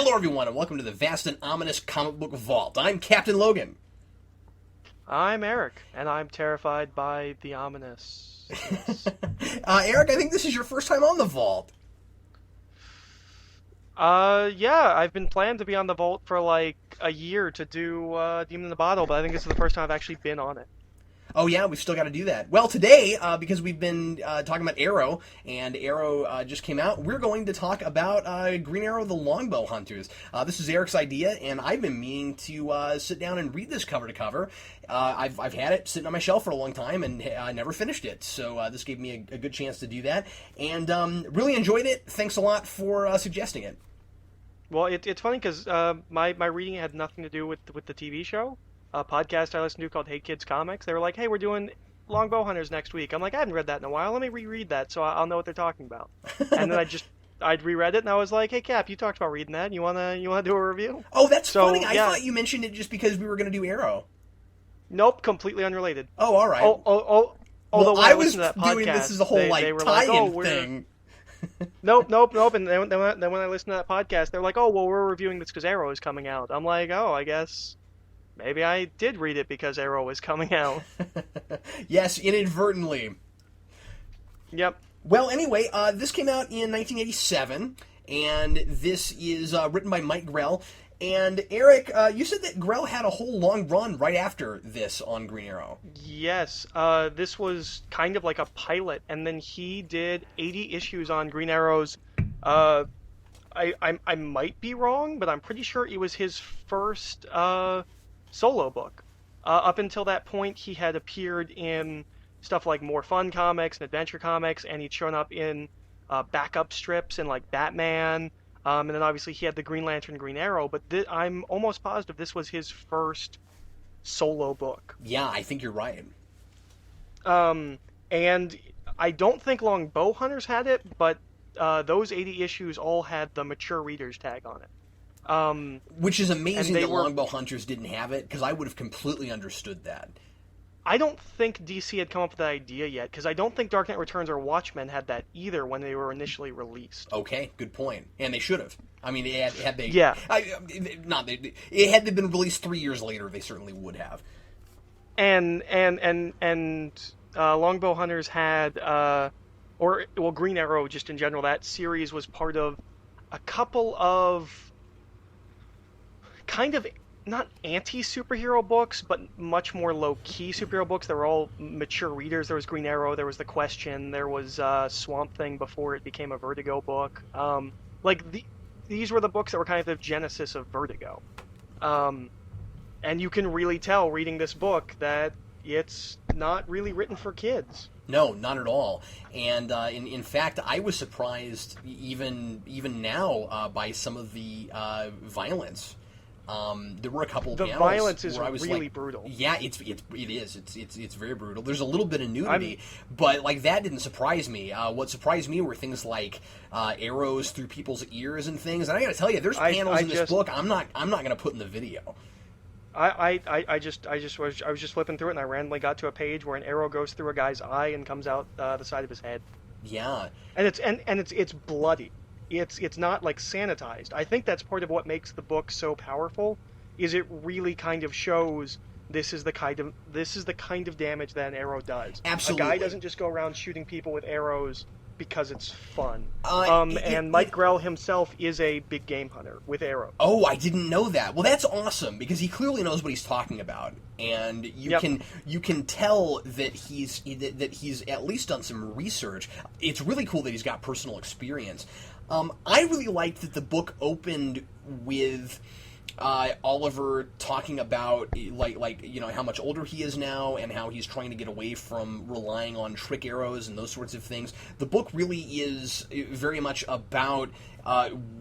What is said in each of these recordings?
Hello everyone and welcome to the vast and ominous comic book vault. I'm Captain Logan. I'm Eric, and I'm terrified by the ominous. Eric, I think this is your first time on the vault. Yeah, I've been planning to be on the Vault for like a year to do Demon in the Bottle, but I think this is the first time I've actually been on it. Oh yeah, we've still got to do that. Well, today, because we've been talking about Arrow, and Arrow just came out, we're going to talk about Green Arrow, the Longbow Hunters. This is Eric's idea, and I've been meaning to sit down and read this cover to cover. I've had it sitting on my shelf for a long time, and I never finished it, so this gave me a good chance to do that, and really enjoyed it. Thanks a lot for suggesting it. Well, it's funny because my reading had nothing to do with the TV show. A podcast I listened to called Hey Kids Comics. They were like, hey, we're doing Longbow Hunters next week. I'm like, I haven't read that in a while. Let me reread that so I'll know what they're talking about. And then I'd reread it and I was like, hey Cap, you talked about reading that. You wanna do a review? Oh, that's funny. I thought you mentioned it just because we were going to do Arrow. Nope, completely unrelated. Oh, all right. Although well, when I was to that doing podcast, this as a whole they were tie-in like, thing. Nope. And then when I listened to that podcast, they're like, oh, well, we're reviewing this because Arrow is coming out. I'm like, oh, I guess maybe I did read it because Arrow was coming out. Yes, inadvertently. Yep. Well, anyway, this came out in 1987, and this is written by Mike Grell. And Eric, you said that Grell had a whole long run right after this on Green Arrow. Yes. This was kind of like a pilot, and then he did 80 issues on Green Arrow's. I might be wrong, but I'm pretty sure it was his first solo book. Up until that point, he had appeared in stuff like More Fun comics and Adventure comics, and he'd shown up in backup strips in like Batman. And then obviously he had the Green Lantern, Green Arrow, but I'm almost positive this was his first solo book. Yeah, I think you're right. And I don't think Longbow Hunters had it, but those 80 issues all had the mature readers tag on it. Which is amazing that Longbow Hunters didn't have it, because I would have completely understood that. I don't think DC had come up with that idea yet, because I don't think Dark Knight Returns or Watchmen had that either when they were initially released. Okay, good point. And they should have. I mean, had they... Yeah. Had they been released 3 years later, they certainly would have. And Longbow Hunters had, Green Arrow just in general, that series was part of a couple of kind of not anti-superhero books, but much more low-key superhero books. They were all mature readers. There was Green Arrow, there was The Question, there was Swamp Thing before it became a Vertigo book. These were the books that were kind of the genesis of Vertigo. And you can really tell reading this book that it's not really written for kids. No, not at all. And in fact, I was surprised even now by some of the violence. There were a couple of panels violence is where I was really like, brutal. Yeah, it is. It's very brutal. There's a little bit of nudity, but like that didn't surprise me. What surprised me were things like arrows through people's ears and things. And I got to tell you, there's panels in this book I'm not going to put in the video. I was just flipping through it and I randomly got to a page where an arrow goes through a guy's eye and comes out the side of his head. Yeah, and it's bloody. It's not like sanitized. I think that's part of what makes the book so powerful. Is it really kind of shows this is the kind of damage that an arrow does. Absolutely, a guy doesn't just go around shooting people with arrows because it's fun. And Mike Grell himself is a big game hunter with arrows. Oh, I didn't know that. Well, that's awesome because he clearly knows what he's talking about, and you can tell that he's at least done some research. It's really cool that he's got personal experience. I really liked that the book opened with Oliver talking about like how much older he is now and how he's trying to get away from relying on trick arrows and those sorts of things. The book really is very much about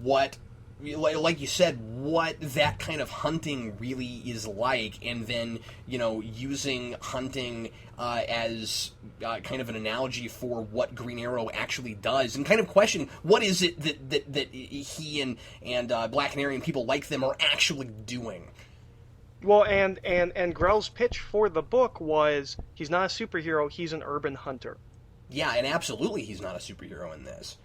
what, like you said, what that kind of hunting really is like, and then using hunting as kind of an analogy for what Green Arrow actually does, and kind of questioning what is it that he and Black Canary and people like them are actually doing. Well, and Grell's pitch for the book was he's not a superhero, he's an urban hunter. Yeah, and absolutely he's not a superhero in this.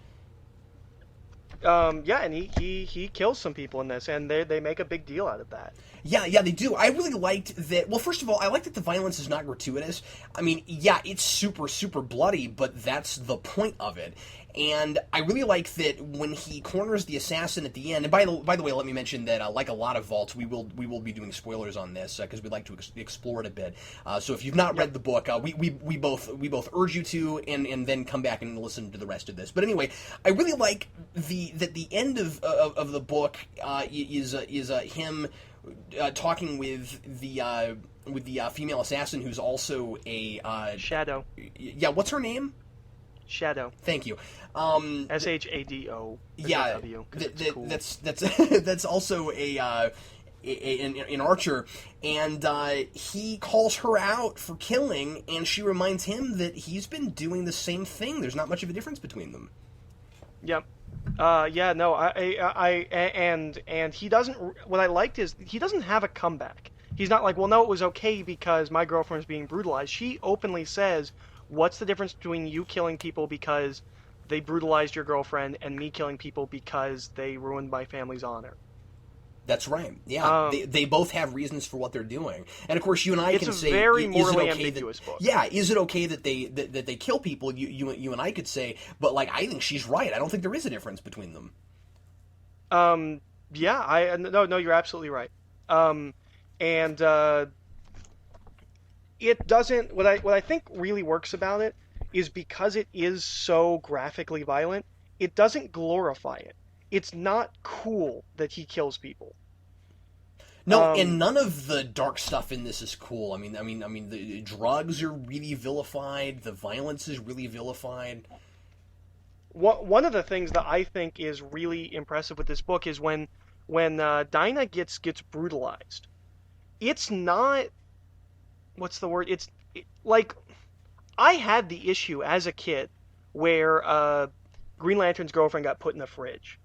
Yeah, and he kills some people in this, and they make a big deal out of that. Yeah, they do. I really liked that. Well, first of all, I like that the violence is not gratuitous. I mean, yeah, it's super, super bloody, but that's the point of it. And I really like that when he corners the assassin at the end. And by the way, let me mention that, like a lot of vaults, we will be doing spoilers on this because we'd like to explore it a bit. So if you've not read the book, we both urge you to, and then come back and listen to the rest of this. But anyway, I really like that the end of the book is him talking with the female assassin who's also a Shadow. Yeah, what's her name? Shadow. Thank you. Shado. Yeah, cool. that's also an archer, and he calls her out for killing, and she reminds him that he's been doing the same thing. There's not much of a difference between them. Yep. Yeah. No. And he doesn't. What I liked is he doesn't have a comeback. He's not like, well, no, it was okay because my girlfriend's being brutalized. She openly says, what's the difference between you killing people because they brutalized your girlfriend and me killing people because they ruined my family's honor? That's right. Yeah, they both have reasons for what they're doing, and of course, you and I can say, it's a very morally ambiguous book. Yeah, is it okay that they kill people? You and I could say, but like, I think she's right. I don't think there is a difference between them. Yeah, no, you're absolutely right. And it doesn't. What I think really works about it is because it is so graphically violent. It doesn't glorify it. It's not cool that he kills people. No, and none of the dark stuff in this is cool. I mean, the drugs are really vilified. The violence is really vilified. One of the things that I think is really impressive with this book is when Dinah gets brutalized. It's not. What's the word? Like, I had the issue as a kid where Green Lantern's girlfriend got put in the fridge.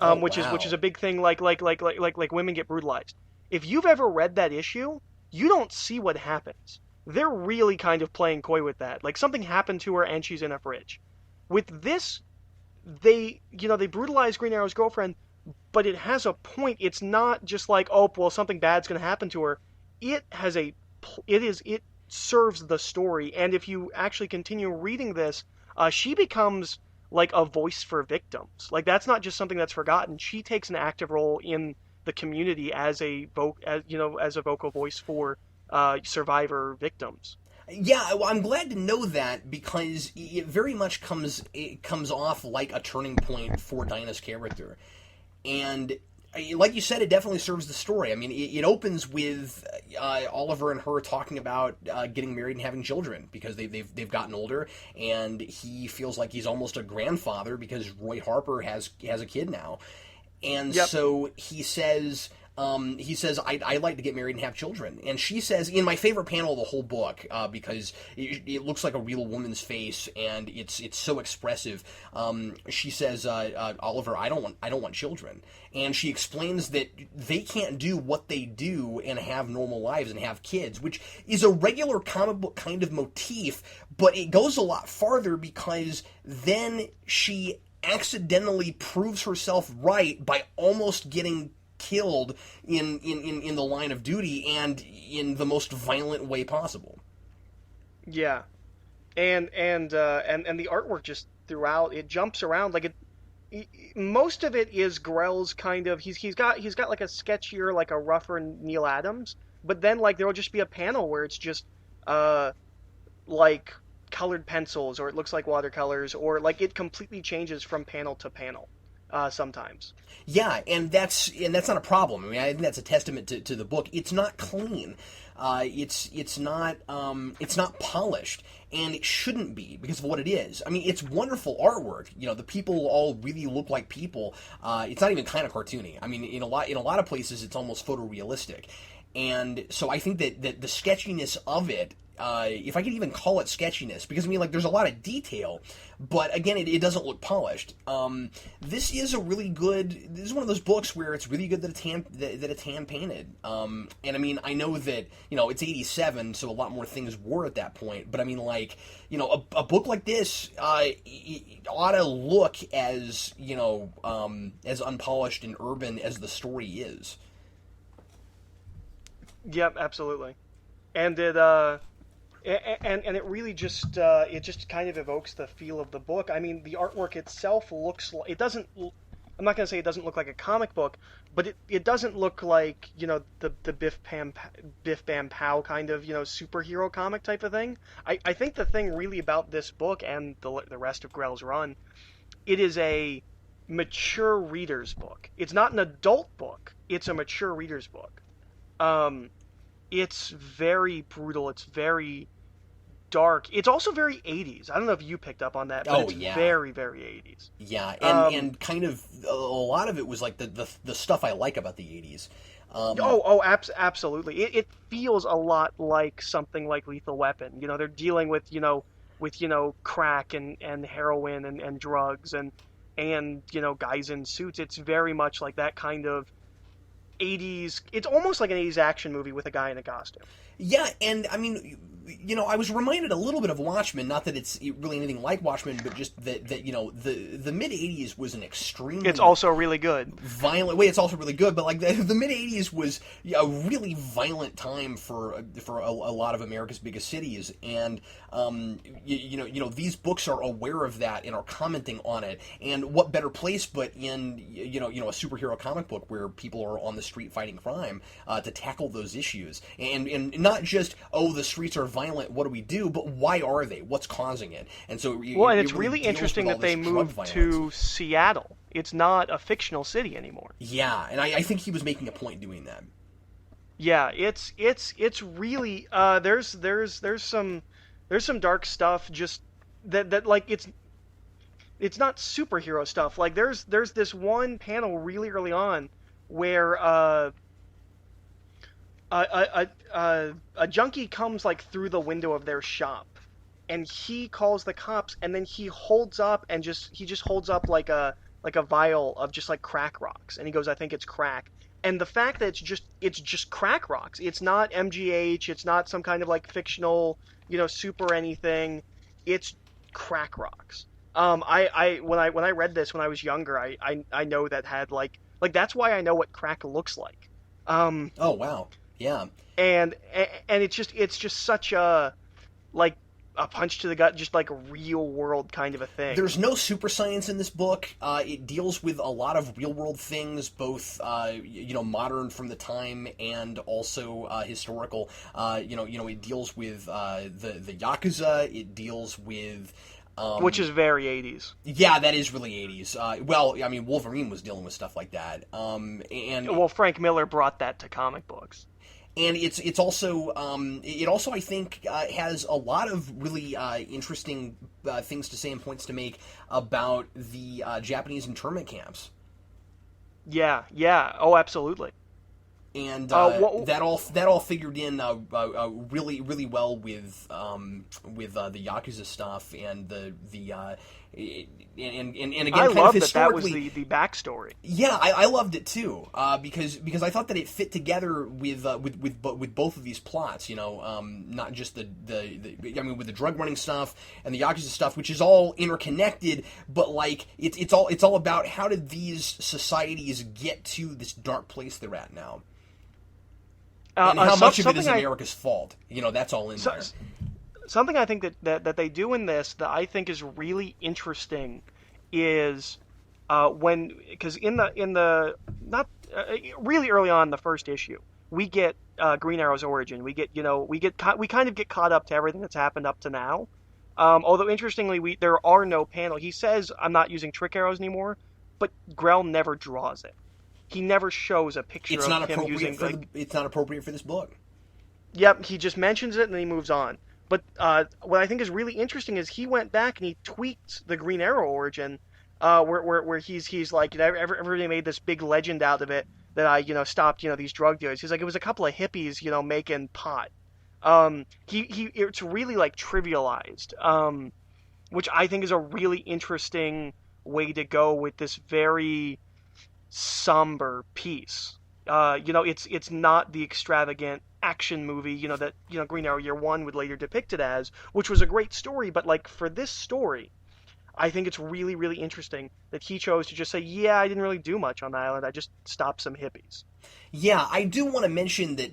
Which is a big thing. Like women get brutalized. If you've ever read that issue, you don't see what happens. They're really kind of playing coy with that. Like, something happened to her and she's in a fridge. With this, they brutalize Green Arrow's girlfriend, but it has a point. It's not just like, oh, well, something bad's going to happen to her. It serves the story. And if you actually continue reading this, she becomes like a voice for victims. Like, that's not just something that's forgotten. She takes an active role in the community as a vocal voice for survivor victims. Yeah, well, I'm glad to know that because it very much comes off like a turning point for Dinah's character, and like you said, it definitely serves the story. I mean, it opens with Oliver and her talking about getting married and having children because they've gotten older, and he feels like he's almost a grandfather because Roy Harper has a kid now, and so he says. I'd like to get married and have children. And she says, in my favorite panel of the whole book, because it looks like a real woman's face and it's so expressive. She says, Oliver, I don't want children. And she explains that they can't do what they do and have normal lives and have kids, which is a regular comic book kind of motif, but it goes a lot farther because then she accidentally proves herself right by almost getting killed in the line of duty and in the most violent way possible. Yeah, and the artwork just throughout it jumps around like it. Most of it is Grell's kind of he's got like a sketchier, like a rougher Neil Adams, but then like there will just be a panel where it's just like colored pencils or it looks like watercolors or like it completely changes from panel to panel. Sometimes. Yeah, and that's not a problem. I mean, I think that's a testament to the book. It's not clean. It's not polished, and it shouldn't be because of what it is. I mean, it's wonderful artwork. You know, the people all really look like people. It's not even kind of cartoony. I mean, in a lot of places, it's almost photorealistic, and so I think that the sketchiness of it if I could even call it sketchiness, because I mean, like, there's a lot of detail, but again, it doesn't look polished. This is this is one of those books where it's really good that it's hand painted. And I mean, I know that, it's 87, so a lot more things were at that point, but I mean, like, a book like this, it ought to look as, as unpolished and urban as the story is. Yep, absolutely. And it and it really just kind of evokes the feel of the book. I mean, the artwork itself looks like, it doesn't. I'm not going to say it doesn't look like a comic book, but it doesn't look like, the Biff Bam Pow kind of, superhero comic type of thing. I think the thing really about this book and the rest of Grell's run, it is a mature reader's book. It's not an adult book. It's a mature reader's book. It's very brutal. It's very dark. It's also very 80s. I don't know if you picked up on that, but it's very, very 80s. Yeah, and kind of a lot of it was like the stuff I like about the 80s. Absolutely. It feels a lot like something like Lethal Weapon. They're dealing with crack and heroin and drugs and guys in suits. It's very much like that kind of 80s. It's almost like an 80s action movie with a guy in a costume. Yeah, and I mean, I was reminded a little bit of Watchmen. Not that it's really anything like Watchmen, but just that the mid '80s was an extremely. It's also really good. Violent. Wait, it's also really good, but like the mid '80s was a really violent time for a lot of America's biggest cities, and these books are aware of that and are commenting on it. And what better place but in a superhero comic book where people are on the street fighting crime to tackle those issues, and not just, the streets are violent, what do we do, but why are they? What's causing it? And so it's really interesting that they moved to Seattle. It's not a fictional city anymore. Yeah, and I think he was making a point doing that. Yeah, it's really there's some dark stuff just that like it's not superhero stuff. Like there's this one panel really early on where a junkie comes like through the window of their shop, and he calls the cops, and then he holds up like a vial of just like crack rocks, and he goes, "I think it's crack." And the fact that it's just crack rocks, it's not MGH, it's not some kind of like fictional, soup or anything, it's crack rocks. When I read this when I was younger, I know that had like that's why I know what crack looks like. Oh wow. Yeah. And it's just such a like a punch to the gut, just like a real world kind of a thing. There's no super science in this book. It deals with a lot of real world things, both modern from the time and also historical. It deals with the Yakuza. It deals with which is very 80s. Yeah, that is really 80s. Well, I mean, Wolverine was dealing with stuff like that. And Frank Miller brought that to comic books. And it also I think has a lot of really interesting things to say and points to make about the Japanese internment camps. Yeah. Oh, absolutely. And that all figured in really really well with the Yakuza stuff and the and again I kind love of historically that was the backstory. Yeah, I loved it too because I thought that it fit together with both of these plots. Not just with the drug running stuff and the Yakuza stuff, which is all interconnected, but like it's all about how did these societies get to this dark place they're at now. And how much of it is America's fault? That's all in there. Something I think that they do in this that I think is really interesting is because in the not really early on in the first issue we get Green Arrow's origin. We kind of get caught up to everything that's happened up to now. Although interestingly there are no panels. He says I'm not using trick arrows anymore, but Grell never draws it. He never shows a picture of him using. It's not appropriate for this book. Yep, he just mentions it and then he moves on. But what I think is really interesting is he went back and he tweaked the Green Arrow origin, where he's like, everybody made this big legend out of it that I stopped these drug dealers. He's like, it was a couple of hippies making pot, It's really like trivialized, which I think is a really interesting way to go with this very somber piece. It's not the extravagant action movie, that Green Arrow Year One would later depict it as, which was a great story. But like for this story, I think it's really, really interesting that he chose to just say, "Yeah, I didn't really do much on the island. I just stopped some hippies." Yeah, I do want to mention that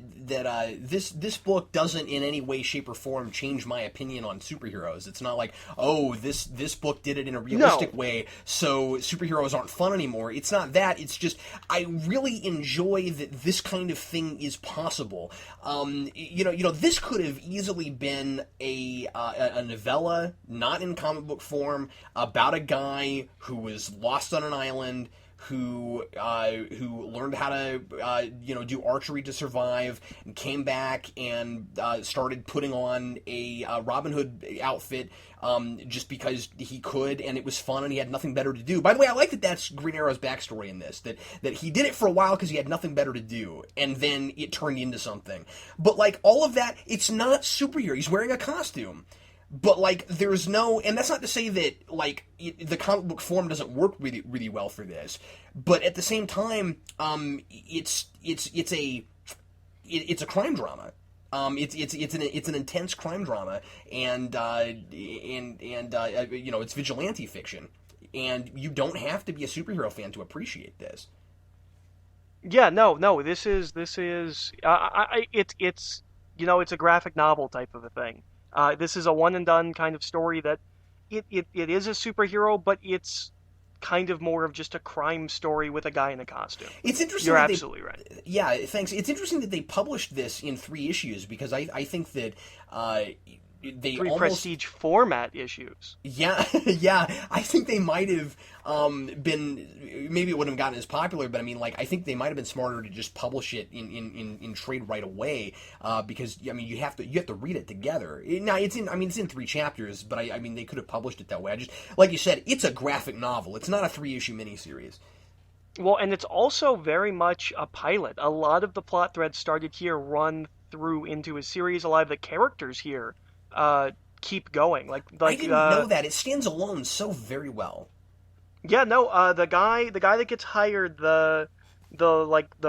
this book doesn't in any way, shape, or form change my opinion on superheroes. It's not like, oh, this book did it in a realistic way, so superheroes aren't fun anymore. It's not that. It's just I really enjoy that this kind of thing is possible. This could have easily been a novella, not in comic book form, about a guy who was lost on an island, who learned how to do archery to survive, and came back and started putting on a Robin Hood outfit just because he could, and it was fun, and he had nothing better to do. By the way, I like that that's Green Arrow's backstory in this, that he did it for a while because he had nothing better to do, and then it turned into something. But like all of that, it's not superhero. He's wearing a costume. But like, there's no, and that's not to say that like the comic book form doesn't work really, really well for this. But at the same time, it's a crime drama. It's an intense crime drama, and it's vigilante fiction, and you don't have to be a superhero fan to appreciate this. Yeah, no, this is it's it's a graphic novel type of a thing. This is a one and done kind of story that it is a superhero, but it's kind of more of just a crime story with a guy in a costume. It's interesting. You're absolutely right. Yeah, thanks. It's interesting that they published this in 3 issues because I think that they 3 almost prestige format issues. Yeah, yeah. I think they might have been. Maybe it wouldn't have gotten as popular, but I mean, like, I think they might have been smarter to just publish it in trade right away because I mean, you have to read it together. Now it's in 3 chapters, but I mean, they could have published it that way. I just, like you said, it's a graphic novel. It's not a 3-issue miniseries. Well, and it's also very much a pilot. A lot of the plot threads started here run through into a series. A lot of the characters here keep going. Like I didn't know that. It stands alone so very well. Yeah, no, the guy that gets hired, the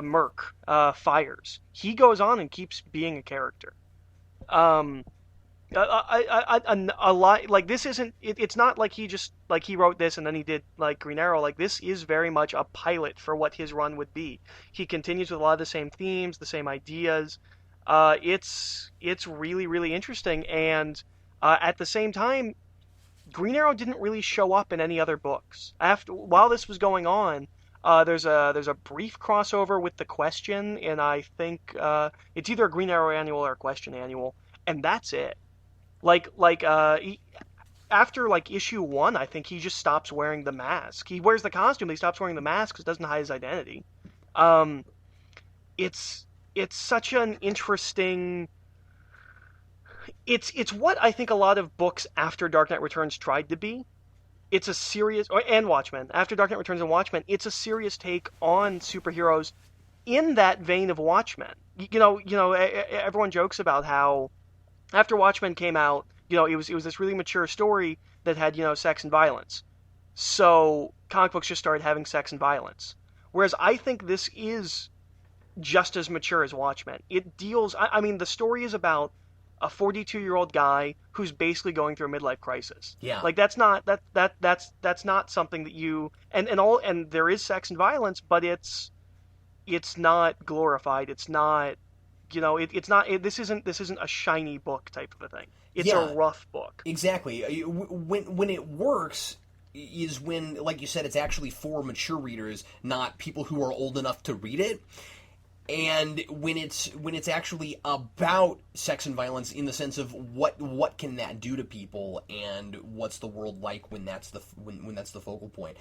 merc, fires. He goes on and keeps being a character. A lot like this isn't. It's not like he just like he wrote this and then he did like Green Arrow. Like this is very much a pilot for what his run would be. He continues with a lot of the same themes, the same ideas. It's really, really interesting, and at the same time, Green Arrow didn't really show up in any other books. While this was going on, there's a brief crossover with the Question, and I think it's either a Green Arrow annual or a Question annual, and that's it. After like issue 1, I think he just stops wearing the mask. He wears the costume, but he stops wearing the mask because it doesn't hide his identity. It's such an interesting. It's what I think a lot of books after Dark Knight Returns tried to be. It's a serious, and Watchmen. After Dark Knight Returns and Watchmen, it's a serious take on superheroes in that vein of Watchmen. Everyone jokes about how after Watchmen came out, it was this really mature story that had sex and violence. So comic books just started having sex and violence. Whereas I think this is just as mature as Watchmen. It deals. I mean, the story is about a 42-year-old guy who's basically going through a midlife crisis. Yeah. Like that's not something that you and there is sex and violence, but it's not glorified. It's not this isn't a shiny book type of a thing. It's a rough book. Exactly. When it works is when, like you said, it's actually for mature readers, not people who are old enough to read it. And when it's actually about sex and violence in the sense of what can that do to people and what's the world like when that's the focal point.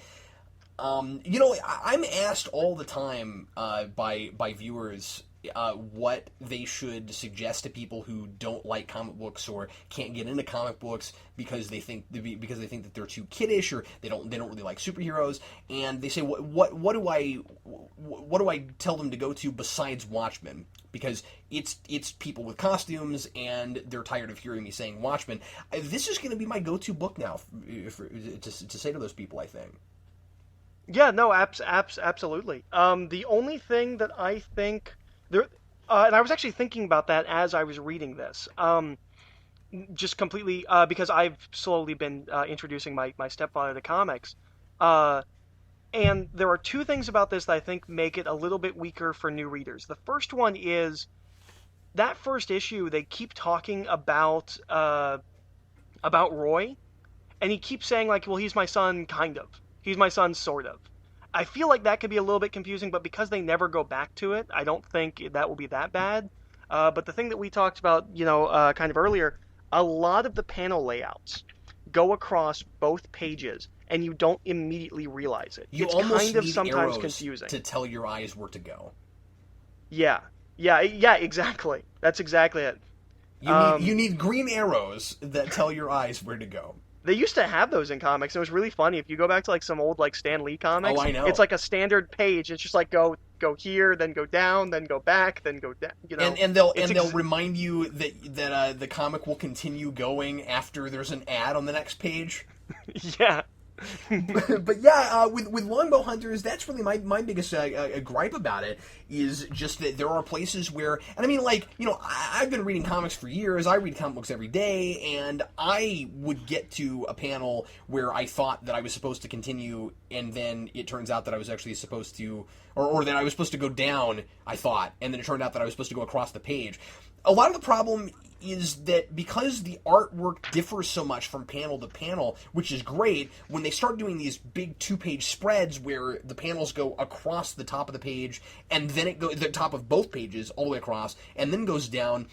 I'm asked all the time by viewers what they should suggest to people who don't like comic books or can't get into comic books because they think that they're too kiddish or they don't really like superheroes, and they say what do I what do I tell them to go to besides Watchmen? Because it's people with costumes, and they're tired of hearing me saying Watchmen. This is going to be my go-to book now to say to those people, I think. Yeah, no, absolutely. The only thing that I think there, and I was actually thinking about that as I was reading this. Just completely because I've slowly been introducing my stepfather to comics. And there are two things about this that I think make it a little bit weaker for new readers. The first one is that first issue, they keep talking about Roy, and he keeps saying, like, well, he's my son, kind of. He's my son, sort of. I feel like that could be a little bit confusing, but because they never go back to it, I don't think that will be that bad. But the thing that we talked about, kind of earlier, a lot of the panel layouts go across both pages, and you don't immediately realize it. It's kind of sometimes confusing to tell your eyes where to go. Yeah, exactly. That's exactly it. You need green arrows that tell your eyes where to go. They used to have those in comics. It was really funny. If you go back to like some old like Stan Lee comics, oh, I know. It's like a standard page. It's just like go here, then go down, then go back, then go down. And they'll remind you that the comic will continue going after there's an ad on the next page. Yeah. But yeah, with Longbow Hunters, that's really my biggest gripe about it, is just that there are places where, and I mean, like, I've been reading comics for years. I read comic books every day, and I would get to a panel where I thought that I was supposed to continue, and then it turns out that I was actually supposed to, or that I was supposed to go down, I thought, and then it turned out that I was supposed to go across the page. A lot of the problem is that because the artwork differs so much from panel to panel, which is great, when they start doing these big 2-page spreads where the panels go across the top of the page, and then it goes the top of both pages all the way across, and then goes down,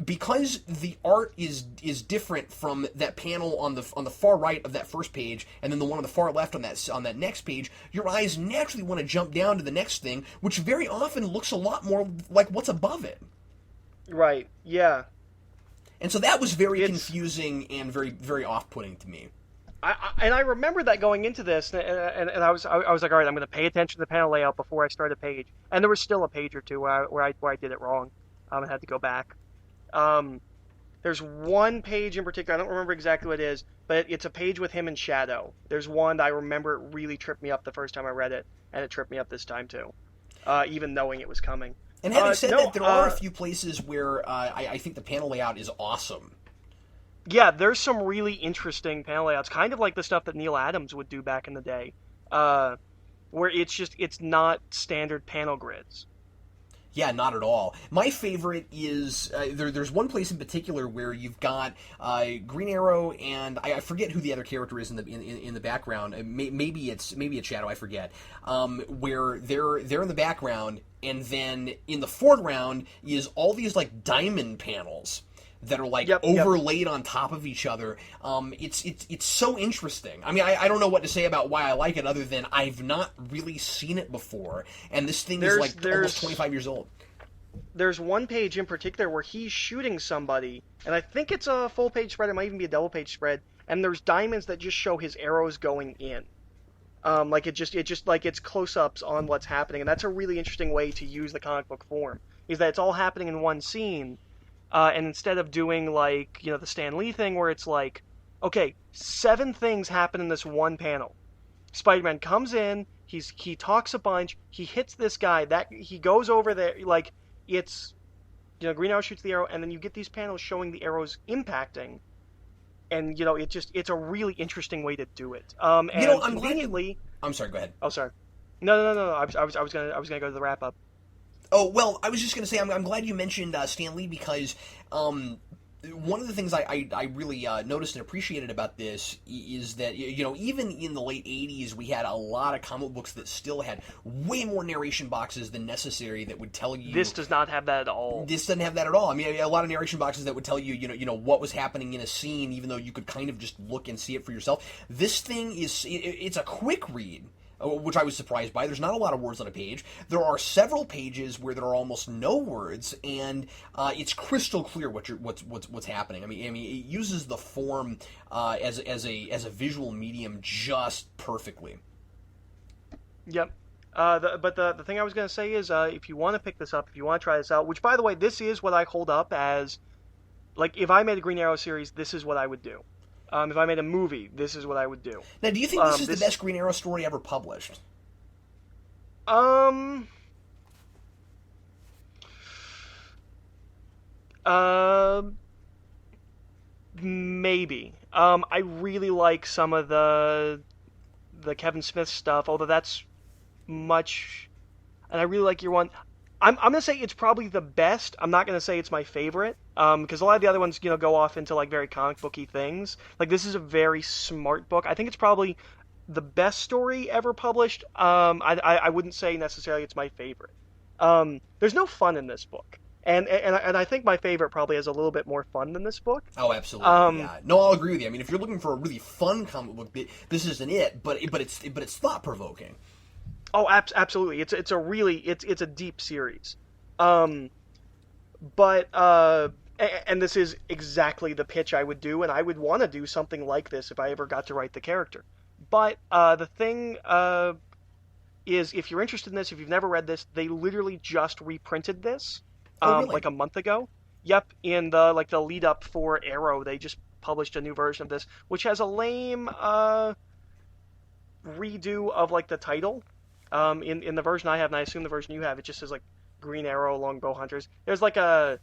because the art is different from that panel on the far right of that first page, and then the one on the far left on that next page, your eyes naturally want to jump down to the next thing, which very often looks a lot more like what's above it. Right. Yeah. And so that was very confusing and very, very off-putting to me. I remember that going into this, and I was like, all right, I'm going to pay attention to the panel layout before I start a page. And there was still a page or two where I did it wrong. I had to go back. There's one page in particular, I don't remember exactly what it is, but it's a page with him in shadow. There's one that I remember it really tripped me up the first time I read it, and it tripped me up this time too, even knowing it was coming. And having said that, there are a few places where I think the panel layout is awesome. Yeah, there's some really interesting panel layouts, kind of like the stuff that Neil Adams would do back in the day, where it's not standard panel grids. Yeah, not at all. My favorite is there's one place in particular where you've got Green Arrow, and I forget who the other character is in the background. Maybe it's Shadow. I forget. Where they're in the background, and then in the foreground is all these like diamond panels that are like overlaid on top of each other. It's so interesting. I mean, I don't know what to say about why I like it other than I've not really seen it before, and this thing is like almost 25 years old. There's one page in particular where he's shooting somebody, and I think it's a full page spread, it might even be a double page spread, and there's diamonds that just show his arrows going in. Like it just like it's close-ups on what's happening, and that's a really interesting way to use the comic book form, is that it's all happening in one scene. And instead of doing like, the Stan Lee thing where it's like, okay, 7 things happen in this one panel. Spider-Man comes in, he talks a bunch, he hits this guy, that he goes over there, like it's, Green Arrow shoots the arrow, and then you get these panels showing the arrows impacting, and it's a really interesting way to do it. And conveniently, I'm sorry, go ahead. Oh, sorry. No. I was gonna go to the wrap up. Oh, well, I was just going to say, I'm glad you mentioned Stan Lee, because one of the things I really noticed and appreciated about this is that, even in the late 80s, we had a lot of comic books that still had way more narration boxes than necessary that would tell you... This does not have that at all. This doesn't have that at all. I mean, a lot of narration boxes that would tell you, what was happening in a scene, even though you could kind of just look and see it for yourself. This thing it's a quick read, which I was surprised by. There's not a lot of words on a page. There are several pages where there are almost no words, and it's crystal clear what's happening. I mean, it uses the form as a visual medium just perfectly. Yep. But the thing I was going to say is, if you want to pick this up, if you want to try this out, which, by the way, this is what I hold up as, like, if I made a Green Arrow series, this is what I would do. If I made a movie, this is what I would do. Now, do you think this is the best Green Arrow story ever published? Maybe. I really like some of the Kevin Smith stuff, although that's much, and I really like your one. I'm gonna say it's probably the best. I'm not gonna say it's my favorite, because a lot of the other ones, go off into like very comic booky things. Like this is a very smart book. I think it's probably the best story ever published. I wouldn't say necessarily it's my favorite. There's no fun in this book. And I think my favorite probably has a little bit more fun than this book. Oh, absolutely. Yeah. No, I'll agree with you. I mean, if you're looking for a really fun comic book, this isn't it. But it's thought provoking. Oh, absolutely. It's a deep series. And this is exactly the pitch I would do, and I would want to do something like this if I ever got to write the character. But the thing is, if you're interested in this, if you've never read this, they literally just reprinted this. Really? Like a month ago. Yep, in the lead up for Arrow, they just published a new version of this, which has a lame redo of like the title. In the version I have, and I assume the version you have, it just says like Green Arrow, Longbow Hunters. There's like a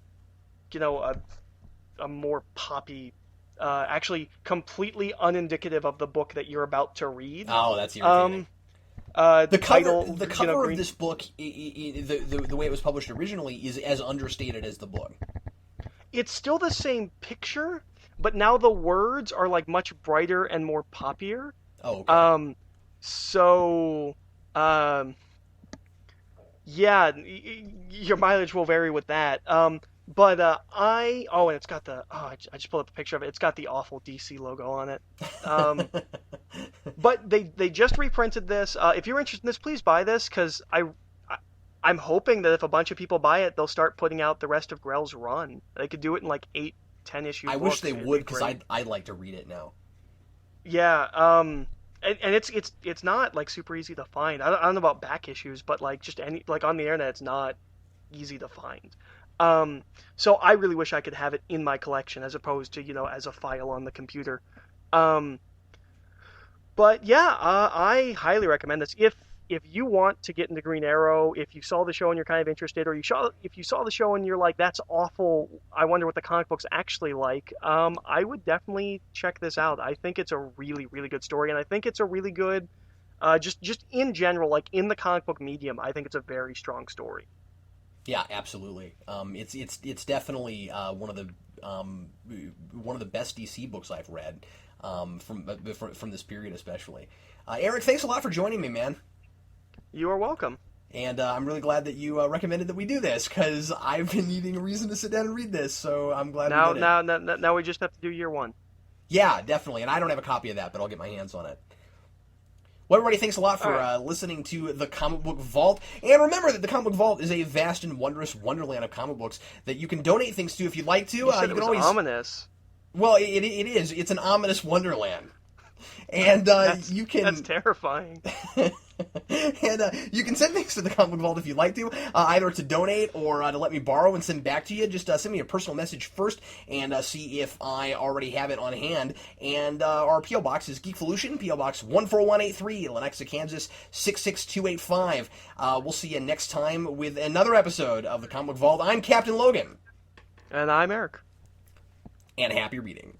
more poppy, actually completely unindicative of the book that you're about to read. Oh, that's irritating. The cover of this book, the way it was published originally, is as understated as the book. It's still the same picture, but now the words are like much brighter and more poppier. Oh, okay. Yeah, your mileage will vary with that. And it's got I just pulled up a picture of it. It's got the awful DC logo on it. But they just reprinted this. If you're interested in this, please buy this, because I'm hoping that if a bunch of people buy it, they'll start putting out the rest of Grell's run. They could do it in like 8-10 issue I books. wish they would, because I'd like to read it now. Yeah, and it's not like super easy to find. I don't know about back issues, but like just any like on the internet, it's not easy to find. So I really wish I could have it in my collection as opposed to as a file on the computer. But yeah, I highly recommend this. If you want to get into Green Arrow, if you saw the show and you're kind of interested, or if you saw the show and you're like, that's awful, I wonder what the comic book's actually like, I would definitely check this out. I think it's a really, really good story, and I think it's a really good, just in general, like in the comic book medium, I think it's a very strong story. Yeah, absolutely. It's definitely one of the best DC books I've read, from this period especially. Eric, thanks a lot for joining me, man. You are welcome. And I'm really glad that you recommended that we do this, because I've been needing a reason to sit down and read this, so I'm glad we did it. Now we just have to do year one. Yeah, definitely. And I don't have a copy of that, but I'll get my hands on it. Well, everybody, thanks a lot for listening to the Comic Book Vault. And remember that the Comic Book Vault is a vast and wondrous wonderland of comic books that you can donate things to if you'd like to. You said it was ominous. Well, it is. It's an ominous wonderland. And you can... That's terrifying. And you can send things to the Comic Book Vault if you'd like to, either to donate or to let me borrow and send back to you. Just send me a personal message first and see if I already have it on hand. And our P.O. Box is Geekvolution, P.O. Box 14183, Lenexa, Kansas 66285. We'll see you next time with another episode of the Comic Book Vault. I'm Captain Logan. And I'm Eric. And happy reading.